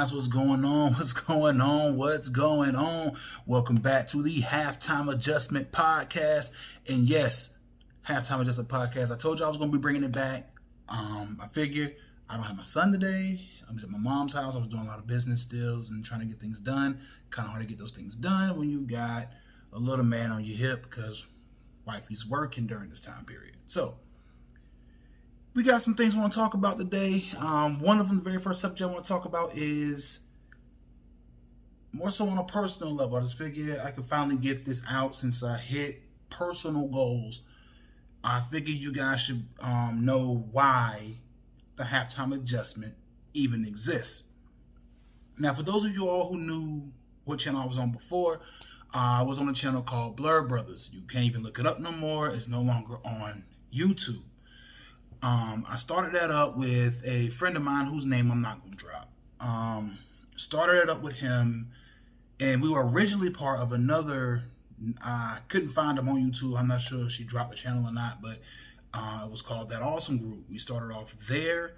guys, what's going on? What's going on? What's going on? Welcome back to the Halftime Adjustment Podcast. And yes, Halftime Adjustment Podcast. I told you I was going to be bringing it back. I figured I don't have my son today. I was at my mom's house. I was doing a lot of business deals and trying to get things done. Kind of hard to get those things done when you got a little man on your hip because wifey's working during this time period. So we got some things we want to talk about today. One of them, the very first subject I want to talk about is more so on a personal level. I just figured I could finally get this out since I hit personal goals. I figured you guys should know why the halftime adjustment even exists. Now, for those of you all who knew what channel I was on before, I was on a channel called Blur Brothers. You can't even look it up no more. It's no longer on YouTube. I started that up with a friend of mine whose name I'm not going to drop. Started it up with him, and we were originally part of another. I couldn't find him on YouTube. I'm not sure if she dropped the channel or not, but it was called That Awesome Group. We started off there,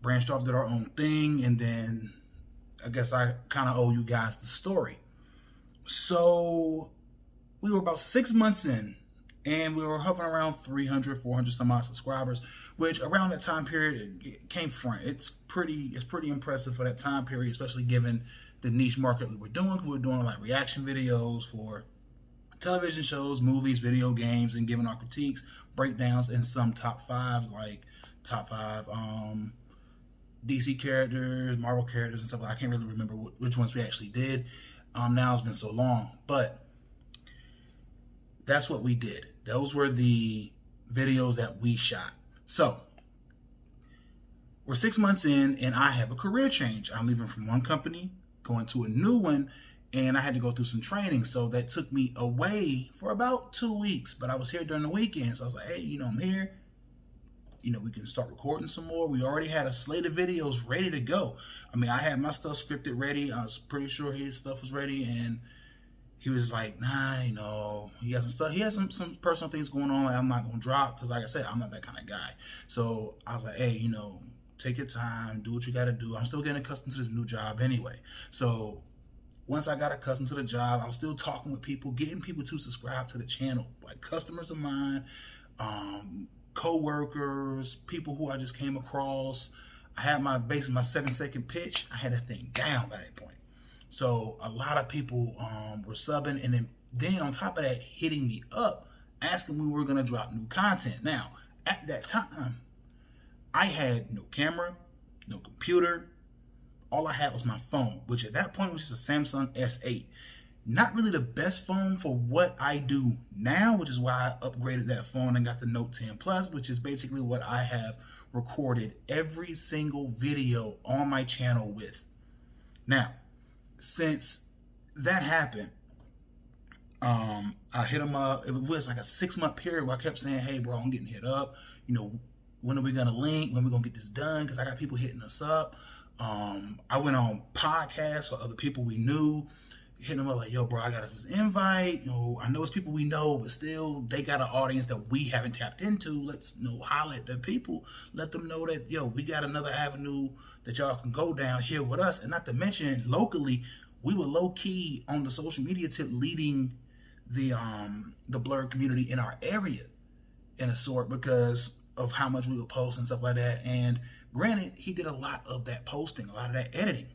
branched off, did our own thing, and then I guess I kind of owe you guys the story. So we were about 6 months in, and we were hovering around 300, 400 some odd subscribers, which around that time period it came front. It's pretty impressive for that time period, especially given the niche market we were doing. We were doing like reaction videos for television shows, movies, video games, and giving our critiques, breakdowns, and some top fives, like top five DC characters, Marvel characters, and stuff. I can't really remember which ones we actually did. Now it's been so long, but that's what we did. Those were the videos that we shot. So we're 6 months in, and I have a career change. I'm leaving from one company, going to a new one, and I had to go through some training. So that took me away for about 2 weeks, but I was here during the weekend. So I was like, hey, I'm here. We can start recording some more. We already had a slate of videos ready to go. I mean, I had my stuff scripted ready. I was pretty sure his stuff was ready, and he was like, nah, he has some stuff. He has some personal things going on that I'm not going to drop because, like I said, I'm not that kind of guy. So I was like, hey, take your time, do what you got to do. I'm still getting accustomed to this new job anyway. So once I got accustomed to the job, I was still talking with people, getting people to subscribe to the channel, like customers of mine, co-workers, people who I just came across. I had my 7-second pitch. I had that thing down by that point. So a lot of people were subbing, and then on top of that, hitting me up, asking when we were going to drop new content. Now, at that time, I had no camera, no computer. All I had was my phone, which at that point was just a Samsung S8. Not really the best phone for what I do now, which is why I upgraded that phone and got the Note 10 Plus, which is basically what I have recorded every single video on my channel with. Now, since that happened, I hit him up. It was like a 6-month period where I kept saying, hey, bro, I'm getting hit up. When are we going to link? When are we going to get this done? Because I got people hitting us up. I went on podcasts for other people we knew, hitting them up like, yo, bro, I got this invite. I know it's people we know, but still, they got an audience that we haven't tapped into. Let's holler at the people. Let them know that, yo, we got another avenue that y'all can go down here with us. And not to mention, locally, we were low-key on the social media tip leading the Blur community in our area in a sort because of how much we would post and stuff like that. And granted, he did a lot of that posting, a lot of that editing.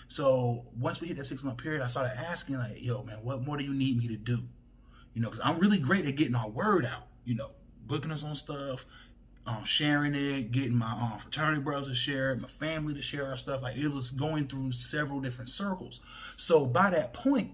So once we hit that 6-month period, I started asking like, yo, man, what more do you need me to do? Because I'm really great at getting our word out, booking us on stuff, sharing it, getting my fraternity brothers to share it, my family to share our stuff. Like, it was going through several different circles. So by that point,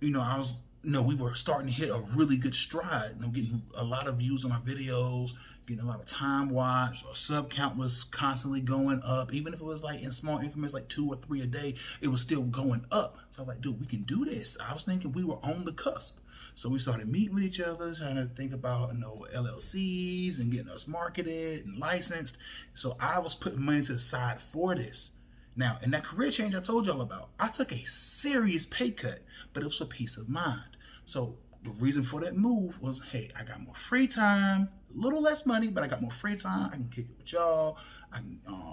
I was, we were starting to hit a really good stride, getting a lot of views on our videos, getting a lot of time watched. Our sub count was constantly going up. Even if it was like in small increments, like 2 or 3 a day, it was still going up. So I was like, dude, we can do this. I was thinking we were on the cusp. So we started meeting with each other, trying to think about, LLCs and getting us marketed and licensed. So I was putting money to the side for this. Now, in that career change I told y'all about, I took a serious pay cut, but it was for peace of mind. So the reason for that move was, hey, I got more free time, a little less money, but I got more free time. I can kick it with y'all.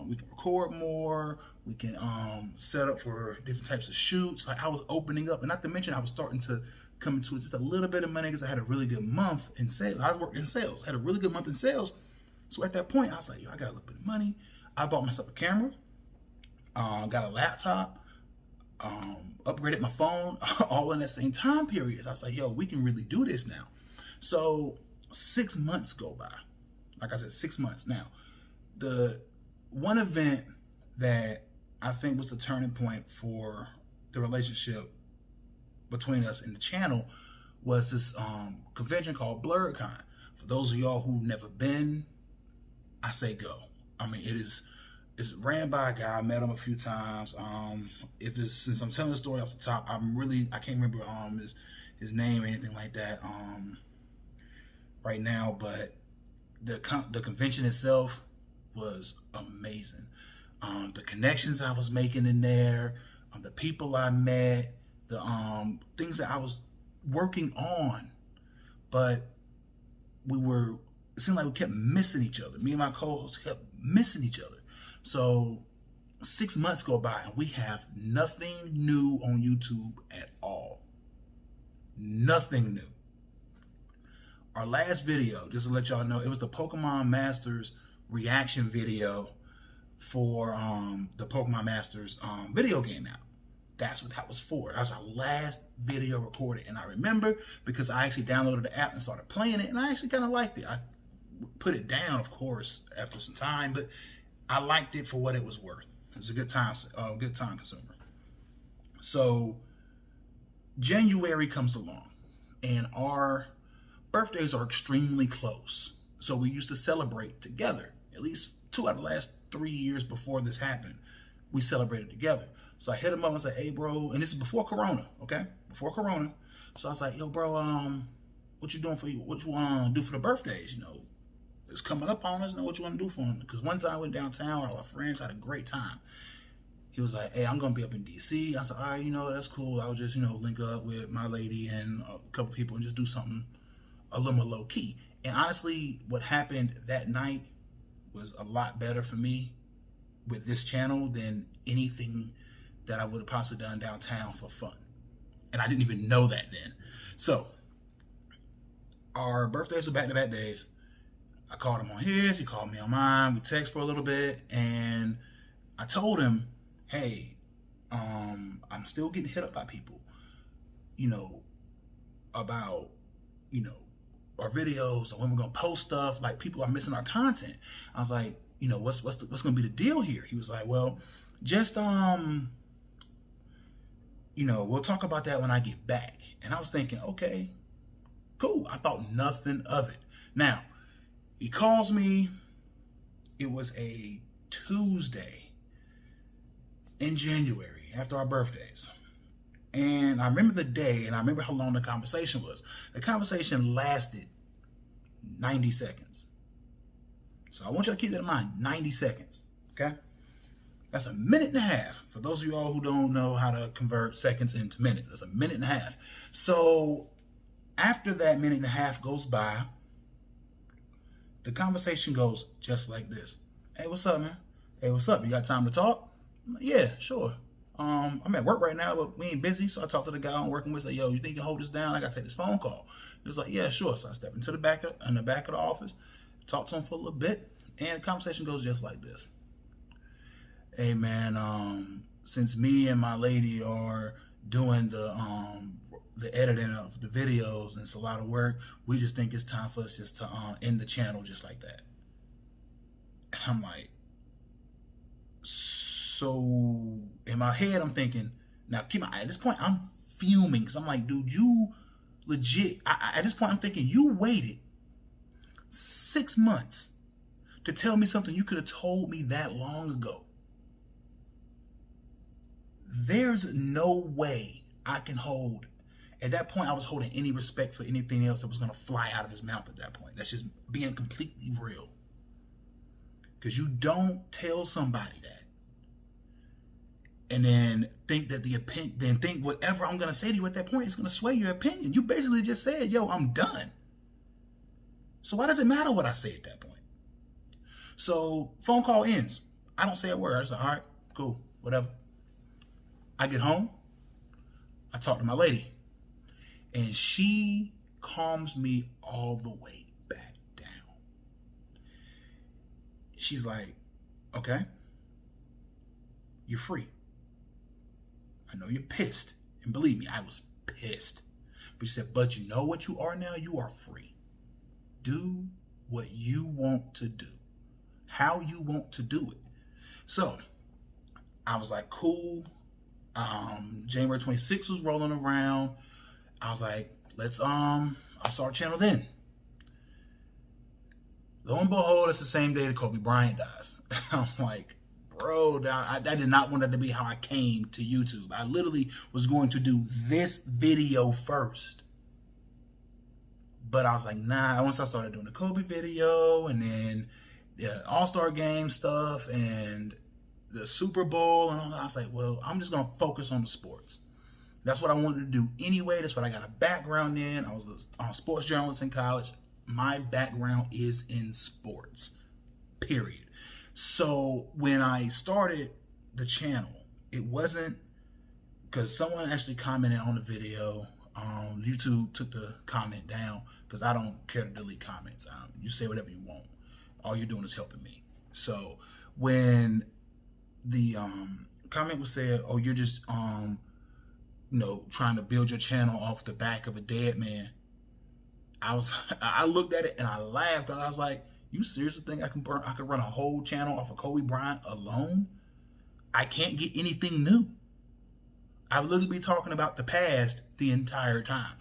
We can record more. We can set up for different types of shoots. Like I was opening up, and not to mention I was starting to come into just a little bit of money because I had a really good month in sales. I was working in sales, had a really good month in sales. So at that point, I was like, yo, I got a little bit of money. I bought myself a camera, got a laptop, upgraded my phone, all in that same time period. I was like, yo, we can really do this now. So 6 months go by. Like I said, 6 months. Now, the one event that I think was the turning point for the relationship between us and the channel was this convention called BlerdCon. For those of y'all who've never been, I say go. I mean, it's ran by a guy. I met him a few times. Since I'm telling the story off the top, I can't remember his name or anything like that right now. But the convention itself was amazing. The connections I was making in there, the people I met, the things that I was working on, but it seemed like we kept missing each other. Me and my co-hosts kept missing each other. So 6 months go by and we have nothing new on YouTube at all. Nothing new. Our last video, just to let y'all know, it was the Pokemon Masters reaction video for the Pokemon Masters video game out. That's what that was for. That was our last video recorded. And I remember because I actually downloaded the app and started playing it, and I actually kind of liked it. I put it down, of course, after some time, but I liked it for what it was worth. It was a good time consumer. So January comes along, and our birthdays are extremely close. So we used to celebrate together. At least 2 out of the last 3 years before this happened, we celebrated together. So I hit him up and said, hey, bro, and this is before Corona, okay? Before Corona. So I was like, yo, bro, what you doing what you want to do for the birthdays? You know, it's coming up on us. Know what you want to do for them? Because one time I went downtown, all our friends had a great time. He was like, hey, I'm going to be up in D.C. I said, all right, that's cool. I'll just, link up with my lady and a couple people and just do something a little more low key. And honestly, what happened that night was a lot better for me with this channel than anything that I would have possibly done downtown for fun. And I didn't even know that then. So our birthdays were back-to-back days. I called him on his, he called me on mine. We texted for a little bit, and I told him, hey, I'm still getting hit up by people, about, our videos, or when we're gonna post stuff, like people are missing our content. I was like, what's gonna be the deal here? He was like, well, just we'll talk about that when I get back. And I was thinking, okay, cool. I thought nothing of it. Now, he calls me. It was a Tuesday in January after our birthdays. And I remember the day, and I remember how long the conversation was. The conversation lasted 90 seconds. So I want you to keep that in mind, 90 seconds, okay? That's a minute and a half. For those of you all who don't know how to convert seconds into minutes, that's a minute and a half. So after that minute and a half goes by, the conversation goes just like this. Hey, what's up, man? Hey, what's up? You got time to talk? I'm like, yeah, sure. I'm at work right now, but we ain't busy. So I talked to the guy I'm working with. Say, yo, you think you can hold this down? I got to take this phone call. He was like, yeah, sure. So I step into the back of the office, talk to him for a little bit, and the conversation goes just like this. Hey, man, since me and my lady are doing the editing of the videos, and it's a lot of work, we just think it's time for us just to end the channel just like that. And I'm like, so in my head, I'm thinking, now keep my eye. At this point, I'm fuming because I'm like, dude, you legit. At this point, I'm thinking, you waited 6 months to tell me something you could have told me that long ago. There's no way I can hold. At that point, I was holding any respect for anything else that was going to fly out of his mouth at that point. That's just being completely real. Because you don't tell somebody that and then think that think whatever I'm going to say to you at that point is going to sway your opinion. You basically just said, yo, I'm done. So why does it matter what I say at that point? So phone call ends. I don't say a word. I say, all right, cool. whatever. I get home, I talk to my lady, and she calms me all the way back down. She's like, okay, you're free. I know you're pissed. And believe me, I was pissed. But she said, but you know what you are now? You are free. Do what you want to do, how you want to do it. So I was like, cool. January 26th was rolling around. I was like, I'll start a channel then. Lo and behold, it's the same day that Kobe Bryant dies. I'm like, bro, I did not want that to be how I came to YouTube. I literally was going to do this video first. But I was like, nah, once I started doing the Kobe video and then the All-Star Game stuff and the Super Bowl and all that, I was like, well, I'm just going to focus on the sports. That's what I wanted to do anyway. That's what I got a background in. I was a sports journalist in college. My background is in sports, period. So when I started the channel, it wasn't because someone actually commented on the video. YouTube took the comment down because I don't care to delete comments. You say whatever you want. All you're doing is helping me. So when the comment was said, oh, you're just trying to build your channel off the back of a dead man, I looked at it and I laughed. I was like, you seriously think I could run a whole channel off of Kobe Bryant alone? I can't get anything new. I would literally be talking about the past the entire time.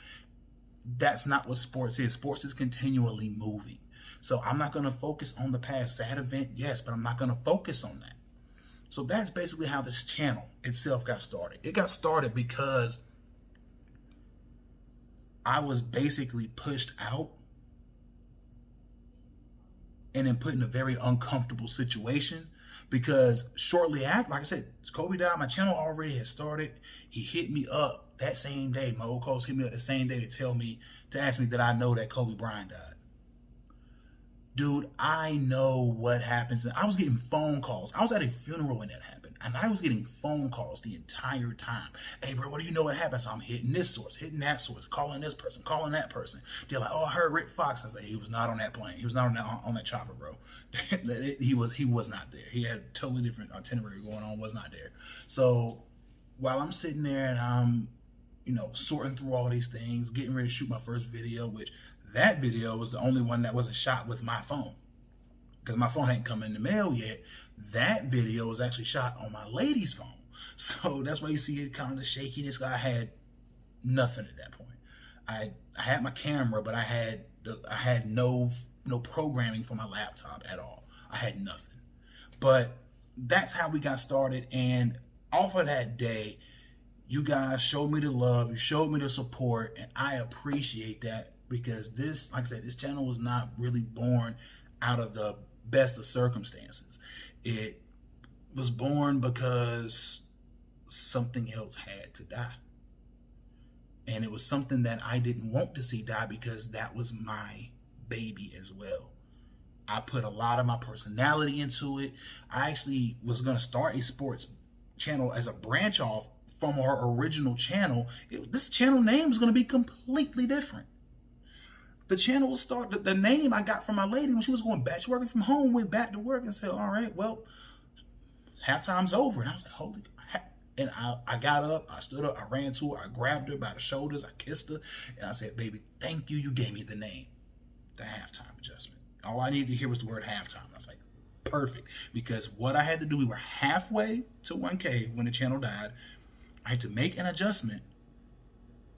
That's not what sports is. Sports is continually moving. So I'm not going to focus on the past. Sad event, yes, but I'm not going to focus on that. So that's basically how this channel itself got started. It got started because I was basically pushed out and then put in a very uncomfortable situation because shortly after, like I said, Kobe died, my channel already had started. He hit me up that same day. My old coach hit me up the same day to ask me that I know that Kobe Bryant died. Dude, I know what happens. I was getting phone calls. I was at a funeral when that happened, and I was getting phone calls the entire time. Hey, bro, what do you know what happened? So I'm hitting this source, hitting that source, calling this person, calling that person. They're like, oh, I heard Rick Fox. I was like, he was not on that plane. He was not on that chopper, bro. He was not there. He had a totally different itinerary going on, was not there. So while I'm sitting there and I'm, sorting through all these things, getting ready to shoot my first video, which that video was the only one that wasn't shot with my phone because my phone hadn't come in the mail yet. That video was actually shot on my lady's phone. So that's why you see it kind of shakiness. I had nothing at that point. I had my camera, but I had no programming for my laptop at all. I had nothing. But that's how we got started. And off of that day, you guys showed me the love, you showed me the support, and I appreciate that. Because this, like I said, this channel was not really born out of the best of circumstances. It was born because something else had to die. And it was something that I didn't want to see die because that was my baby as well. I put a lot of my personality into it. I actually was going to start a sports channel as a branch off from our original channel. This channel name was going to be completely different. The channel will start, the name I got from my lady when she was going back, she working from home, went back to work and said, all right, well, halftime's over. And I was like, holy, and I got up, I stood up, I ran to her, I grabbed her by the shoulders, I kissed her, and I said, baby, thank you, you gave me the name, the Halftime Adjustment. All I needed to hear was the word halftime. I was like, perfect, because what I had to do, we were halfway to 1K when the channel died. I had to make an adjustment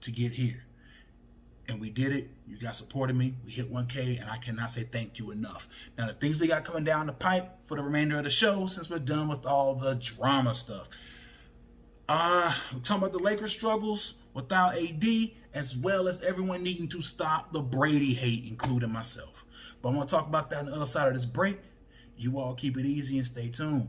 to get here. And we did it. You guys supported me. We hit 1K, and I cannot say thank you enough. Now, the things we got coming down the pipe for the remainder of the show, since we're done with all the drama stuff. We're talking about the Lakers struggles without AD, as well as everyone needing to stop the Brady hate, including myself. But I'm going to talk about that on the other side of this break. You all keep it easy and stay tuned.